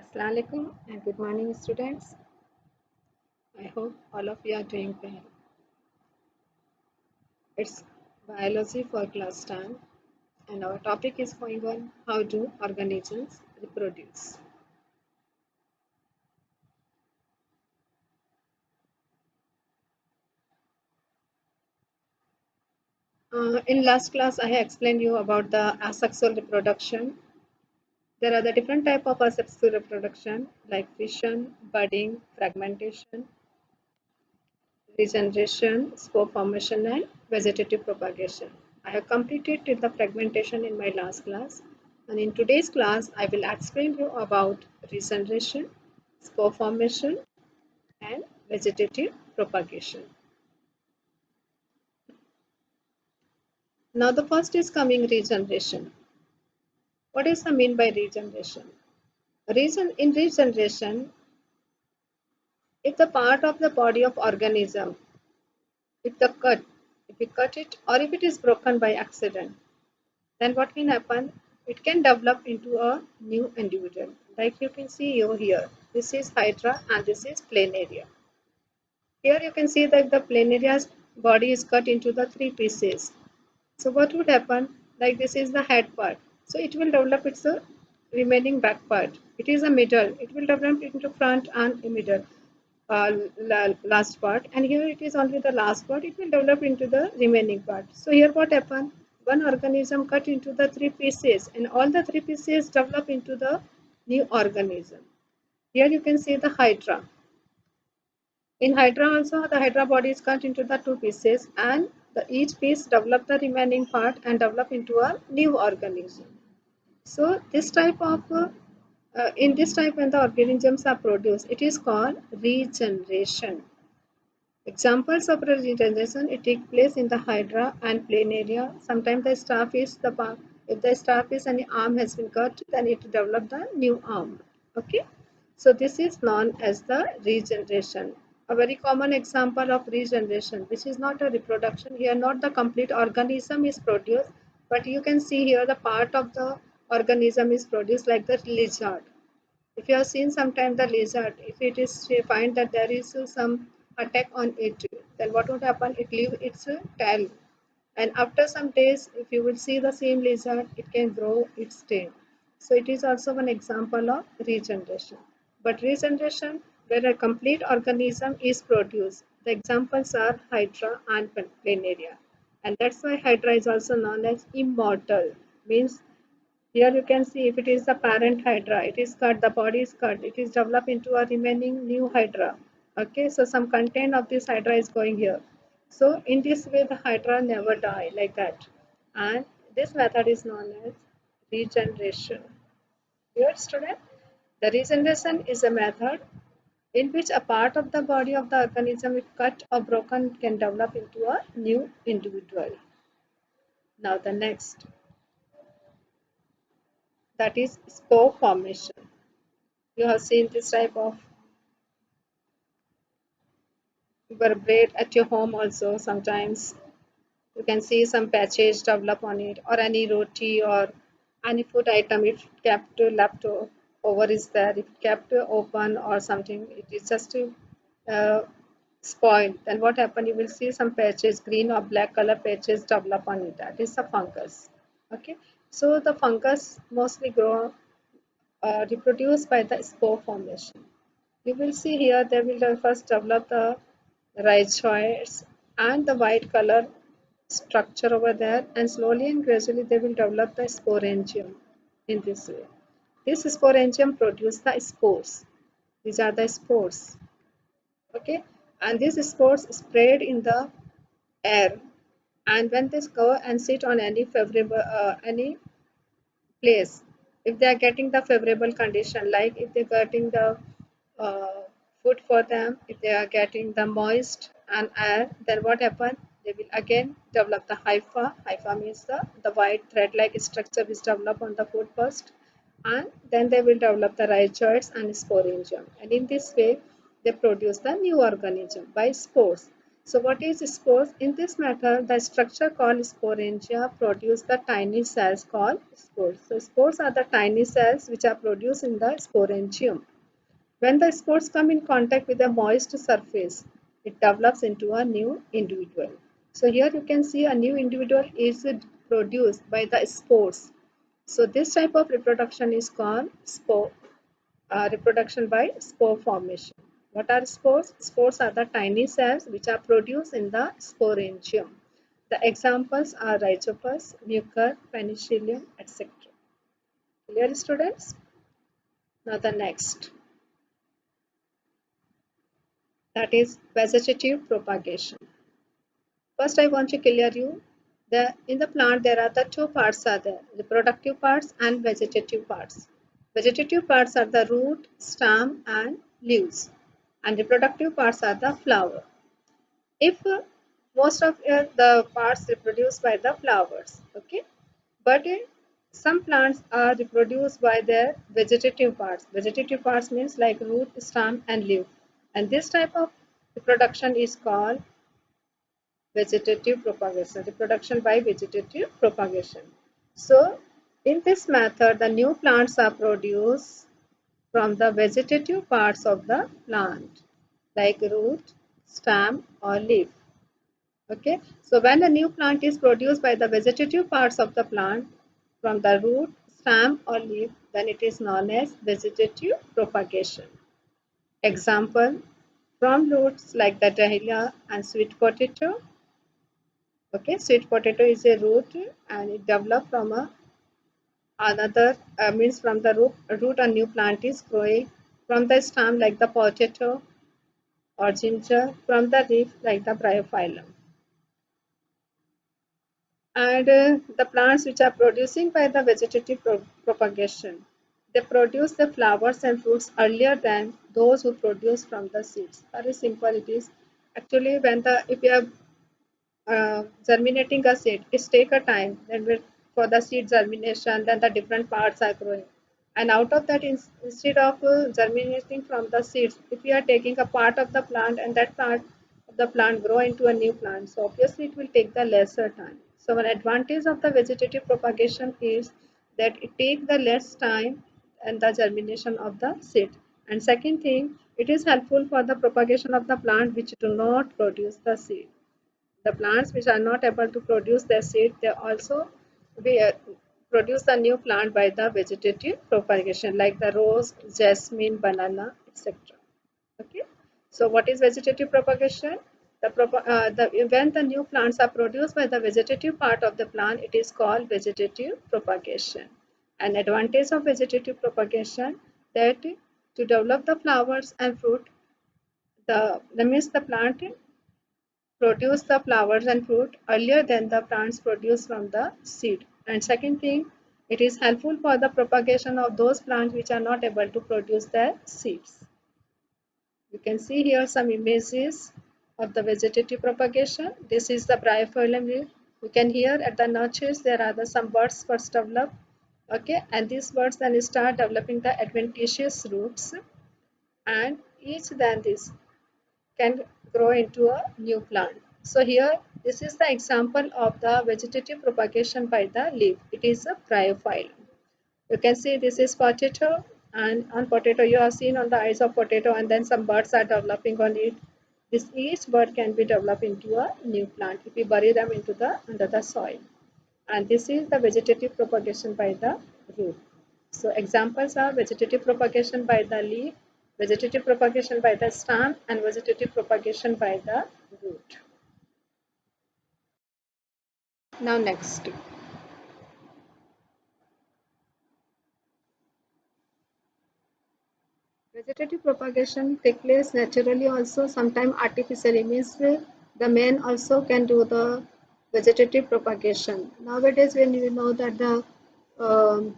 Assalamu alaikum and good morning, students. I hope all of you are doing well. It's biology for class 10, and our topic is going on how do organisms reproduce. In last class, I have explained you about the asexual reproduction. There are the different type of asexual reproduction like fission, budding, fragmentation, regeneration, spore formation, and vegetative propagation. I have completed the fragmentation in my last class, and in today's class, I will explain you about regeneration, spore formation, and vegetative propagation. Now, the first is coming regeneration. What is the mean by regeneration? In regeneration, if the part of the body of organism, if the cut, if we cut it, or if it is broken by accident, then what can happen? It can develop into a new individual. Like you can see over here, this is Hydra and this is Planaria. Here you can see that the Planaria's body is cut into the three pieces. So what would happen? Like this is the head part. So it will develop its remaining back part. It is a middle. It will develop into front and middle. Last part, and here it is only the last part. It will develop into the remaining part. So here what happened, one organism cut into the three pieces and all the three pieces develop into the new organism. Here you can see the Hydra. In Hydra also the Hydra body is cut into the two pieces, and each piece develop the remaining part and develop into a new organism. So this type of in this type when the organisms are produced, it is called regeneration. Examples of regeneration, it takes place in the Hydra and Planaria. Sometimes the starfish, if the starfish any arm has been cut, then it develop the new arm. Okay, so this is known as the regeneration. A very common example of regeneration, which is not a reproduction. Here, not the complete organism is produced, but you can see here the part of the organism is produced, like the lizard. If you have seen sometime the lizard, if it is find that there is some attack on it, then what would happen? It leave its tail, and after some days, if you will see the same lizard, it can grow its tail. So it is also one example of regeneration. But regeneration, where a complete organism is produced, the examples are Hydra and Planaria, and that's why Hydra is also known as immortal. Means here you can see if it is the parent hydra, it is cut, the body is cut, it is developed into a remaining new hydra. Okay, so some content of this hydra is going here. So in this way the hydra never die like that. And this method is known as regeneration. Dear student, the regeneration is a method in which a part of the body of the organism if cut or broken can develop into a new individual. Now the next, that is spore formation. You have seen this type of vertebrate at your home also. Sometimes you can see some patches develop on it, or any roti or any food item if kept left over is there, if kept open or something, it is just uh, spoiled. Then what happen, you will see some patches, green or black color patches develop on it. That is the fungus. Okay, so the fungus mostly grow reproduce by the spore formation. You will see here they will first develop the rhizoids and the white color structure over there, and slowly and gradually they will develop the sporangium in this way. This sporangium produce the spores. These are the spores. Okay, and these spores spread in the air, and when they go and sit on any favorable any place, if they are getting the favorable condition, like if they're getting the uh, food for them, if they are getting the moist and air, then what happen, they will again develop the hypha means the white thread like structure is developed on the food first, and then they will develop the rhizoids and sporangium, and in this way they produce the new organism by spores. So what is spores? In this method, the structure called sporangia produce the tiny cells called spores. So spores are the tiny cells which are produced in the sporangium. When the spores come in contact with a moist surface, it develops into a new individual. So here you can see a new individual is produced by the spores. So this type of reproduction is called spore, reproduction by spore formation. What are spores? Spores are the tiny cells which are produced in the sporangium. The examples are Rhizopus, Mucor, Penicillium, etc. Clear, students? Now the next, that is vegetative propagation. First, I want to clear you that in the plant there are the two parts are there, reproductive parts and vegetative parts. Vegetative parts are the root, stem and leaves, and reproductive parts are the flower. If most of the parts reproduced by the flowers, okay, but some plants are reproduced by their vegetative parts. Vegetative parts means like root, stem and leaf, and this type of reproduction is called vegetative propagation, reproduction by vegetative propagation. So in this method, the new plants are produced from the vegetative parts of the plant, like root, stem or leaf. Okay, so when a new plant is produced by the vegetative parts of the plant from the root, stem or leaf, then it is known as vegetative propagation. Example, from roots like the dahlia and sweet potato. Okay, sweet potato is a root and it developed from another means from the root a new plant is growing, from the stem like the potato or ginger, from the leaf like the bryophyllum. And the plants which are producing by the vegetative propagation, they produce the flowers and fruits earlier than those who produce from the seeds. Very simple it is. Actually, when the if you are germinating a seed, it take a time then for the seed germination, then the different parts are growing, and out of that, instead of germinating from the seeds, if you are taking a part of the plant and that part of the plant grow into a new plant, so obviously it will take the lesser time. So an advantage of the vegetative propagation is that it takes the less time and the germination of the seed. And second thing, it is helpful for the propagation of the plant which do not produce the seed. The plants which are not able to produce their seed, they also produce the new plant by the vegetative propagation, like the rose, jasmine, banana, etc. Okay. So what is vegetative propagation? When the new plants are produced by the vegetative part of the plant, it is called vegetative propagation. An advantage of vegetative propagation, that to develop the flowers and fruit, the means the plant produce the flowers and fruit earlier than the plants produce from the seed. And second thing, it is helpful for the propagation of those plants which are not able to produce their seeds. You can see here some images of the vegetative propagation. This is the bryophyllum leaf. You can hear at the notches there are some birds first develop. Okay, and these birds then start developing the adventitious roots, and each then this can grow into a new plant. So here this is the example of the vegetative propagation by the leaf. It is a bryophyllum. You can see this is potato, and on potato you have seen on the eyes of potato, and then some birds are developing on it. This each bird can be developed into a new plant if we bury them into the under the soil. And this is the vegetative propagation by the root. So examples are vegetative propagation by the leaf, vegetative propagation by the stem, and vegetative propagation by the root. Now next, vegetative propagation take place naturally, also sometimes artificially, means the man also can do the vegetative propagation. Nowadays when you know that um,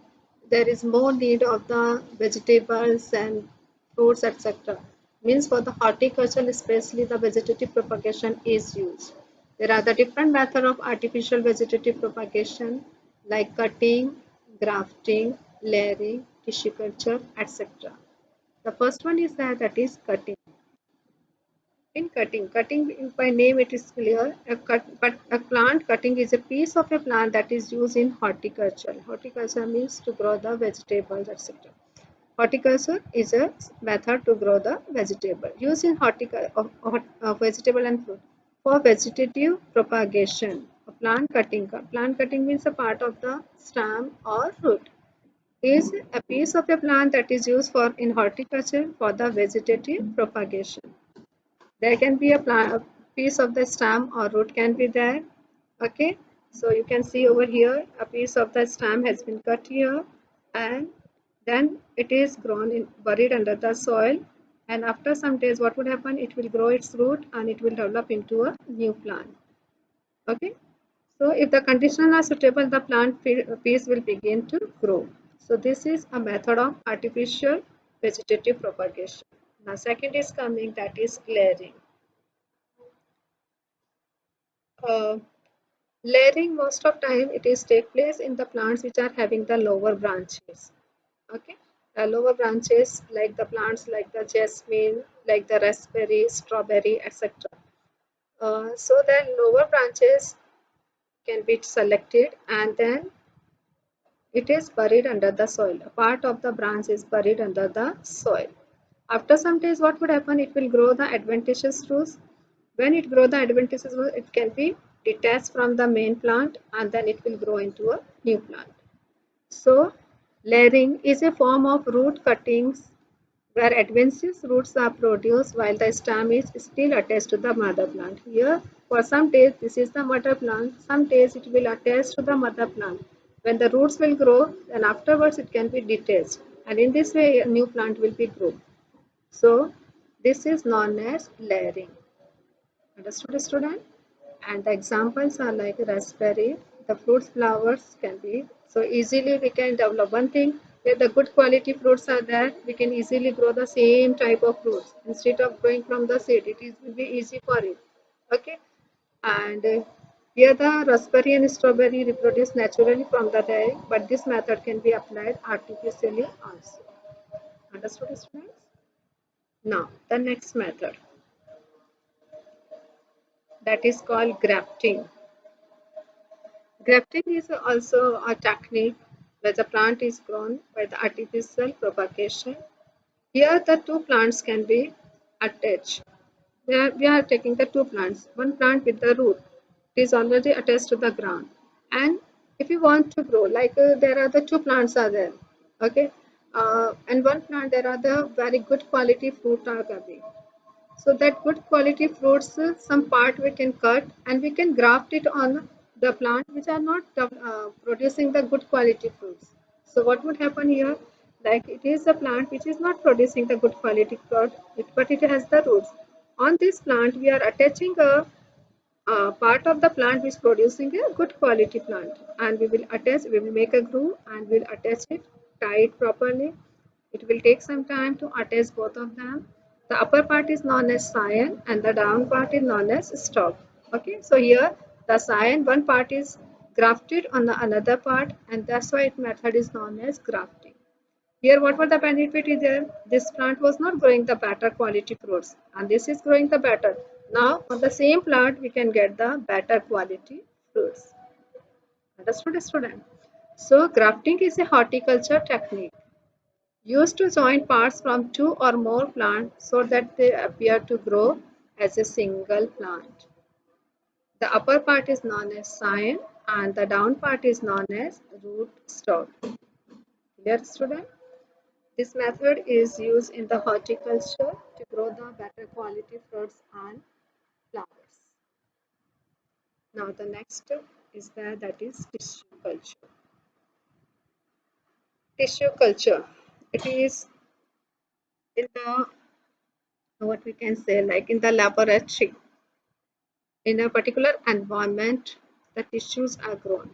there is more need of the vegetables and fruits, etc., means for the horticulture especially the vegetative propagation is used. There are the different method of artificial vegetative propagation like cutting, grafting, layering, tissue culture, etc. The first one is that is cutting. In cutting by name it is clear. But a plant cutting is a piece of a plant that is used in horticulture. Horticulture means to grow the vegetables, etc. Horticulture is a method to grow the vegetable used in horticulture of vegetable and fruit for vegetative propagation. A plant cutting means a part of the stem or root is a piece of a plant that is used for in horticulture for the vegetative propagation. There can be a piece of the stem or root can be there. Okay, so you can see over here a piece of the stem has been cut here, and then it is grown in buried under the soil, and after some days what would happen, it will grow its root and it will develop into a new plant. Okay, so if the conditions are suitable, the plant piece will begin to grow. So this is a method of artificial vegetative propagation. Now second is coming, that is layering. uh, Layering, most of time it is take place in the plants which are having the lower branches. Okay, the lower branches like the plants like the jasmine, like the raspberry, strawberry, etc. So the lower branches can be selected, and then it is buried under the soil. A part of the branch is buried under the soil. After some days, what would happen? It will grow the adventitious roots. When it grows the adventitious roots, it can be detached from the main plant, and then it will grow into a new plant. So, layering is a form of root cuttings where adventitious roots are produced while the stem is still attached to the mother plant. Here, for some days, this is the mother plant. Some days it will attach to the mother plant. When the roots will grow, then afterwards it can be detached, and in this way, a new plant will be grown. So, this is known as layering. Understood, student? And the examples are like raspberry. The fruits, flowers can be so easily we can develop one thing. Where the good quality fruits are there, we can easily grow the same type of fruits instead of growing from the seed. It is will be easy for it. Okay, and here the raspberry and strawberry reproduce naturally from the layering, but this method can be applied artificially also. Understood, students? Now the next method, that is called grafting. Grafting is also a technique where the plant is grown by the artificial propagation. Here the two plants can be attached. We are taking the two plants. One plant with the root. It is already attached to the ground. And if you want to grow, like there are the two plants are there. Okay. And one plant there are the very good quality fruit are coming. So that good quality fruits, some part we can cut and we can graft it on the plant which are not producing the good quality fruits. So what would happen here? Like it is a plant which is not producing the good quality fruit, but it has the roots. On this plant, we are attaching a part of the plant which is producing a good quality plant, and we will make a groove and we'll attach it, tie it properly. It will take some time to attach both of them. The upper part is known as scion and the down part is known as stalk. Okay, so here the scion one part is grafted on the another part, and that's why its method is known as grafting. Here, what were the benefit is there? This plant was not growing the better quality fruits, and this is growing the better. Now, on the same plant, we can get the better quality fruits. Understood, student? So, grafting is a horticulture technique used to join parts from two or more plants so that they appear to grow as a single plant. The upper part is known as scion, and the down part is known as root stock. Clear, student? This method is used in the horticulture to grow the better quality fruits and flowers. Now the next is that is tissue culture. Tissue culture. It is in the what we can say like in the laboratory. In a particular environment, the tissues are grown.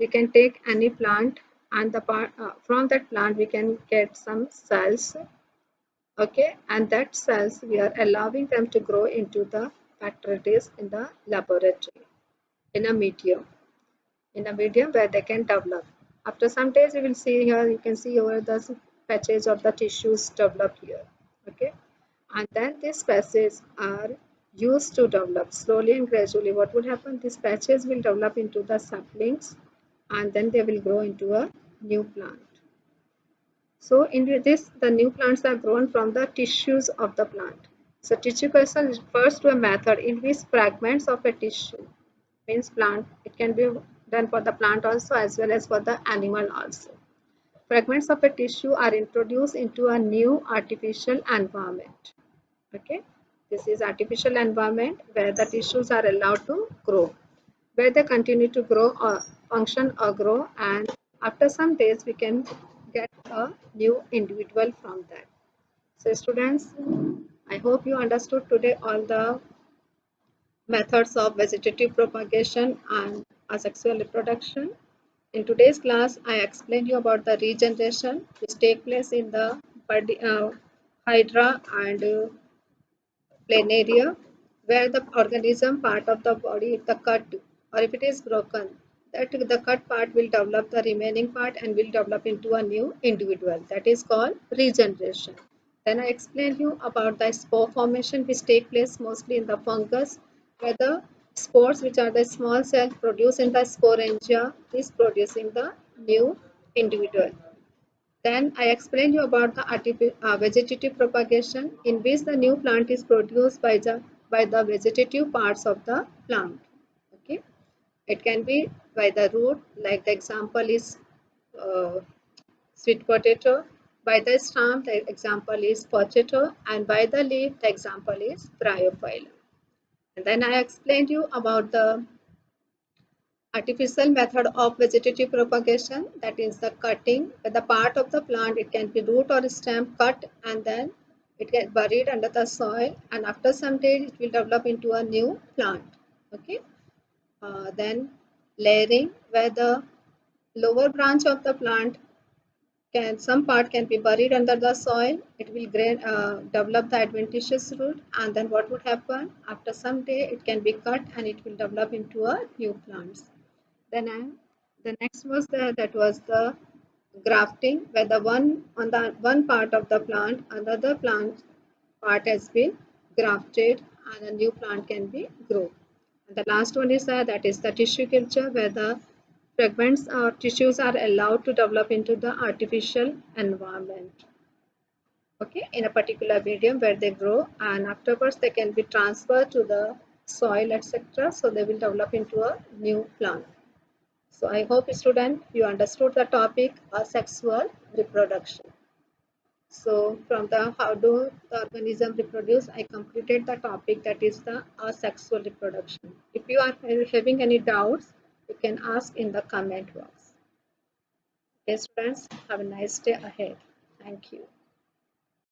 We can take any plant and from that plant we can get some cells. Okay, and that cells we are allowing them to grow into the factorities in the laboratory in a medium where they can develop. After some days you will see here, you can see over the patches of the tissues developed here. Okay, And then these patches are used to develop slowly and gradually. What would happen? These patches will develop into the saplings and then they will grow into a new plant. So in this, the new plants are grown from the tissues of the plant. So tissue culture refers to a method in which fragments of a tissue, means plant, it can be done for the plant also as well as for the animal also. Fragments of a tissue are introduced into a new artificial environment. Okay, this is artificial environment where the tissues are allowed to grow, where they continue to grow or function or grow, and after some days we can get a new individual from that. So students, I hope you understood today all the methods of vegetative propagation and asexual reproduction. In today's class, I explained you about the regeneration which take place in the hydra and planaria, where the organism part of the body, if the cut or if it is broken, that the cut part will develop the remaining part and will develop into a new individual. That is called regeneration. Then I explained you about the spore formation which take place mostly in the fungus, where the spores, which are the small cells produced in the sporangia, is producing the new individual. Then I explained you about the vegetative propagation, in which the new plant is produced by the vegetative parts of the plant. Okay, it can be by the root, like the example is uh, sweet potato. By the stem, the example is potato, and by the leaf, the example is bryophyllum. And then I explained you about the artificial method of vegetative propagation, that is the cutting, where the part of the plant, it can be root or stem, cut and then it gets buried under the soil, and after some days it will develop into a new plant. Okay, then layering, where the lower branch of the plant can, some part can be buried under the soil, it will develop the adventitious root, and then what would happen, after some day it can be cut and it will develop into a new plant. Then the next was that was the grafting, where the one on the one part of the plant, another plant part has been grafted and a new plant can be grown. And the last one is that is the tissue culture, where the fragments or tissues are allowed to develop into the artificial environment. Okay, in a particular medium where they grow, and afterwards they can be transferred to the soil, etc. So they will develop into a new plant. So I hope student you understood the topic asexual reproduction. So from the how do the organism reproduce, I completed the topic, that is the asexual reproduction. If you are having any doubts, you can ask in the comment box. Okay, students, have a nice day ahead. Thank you.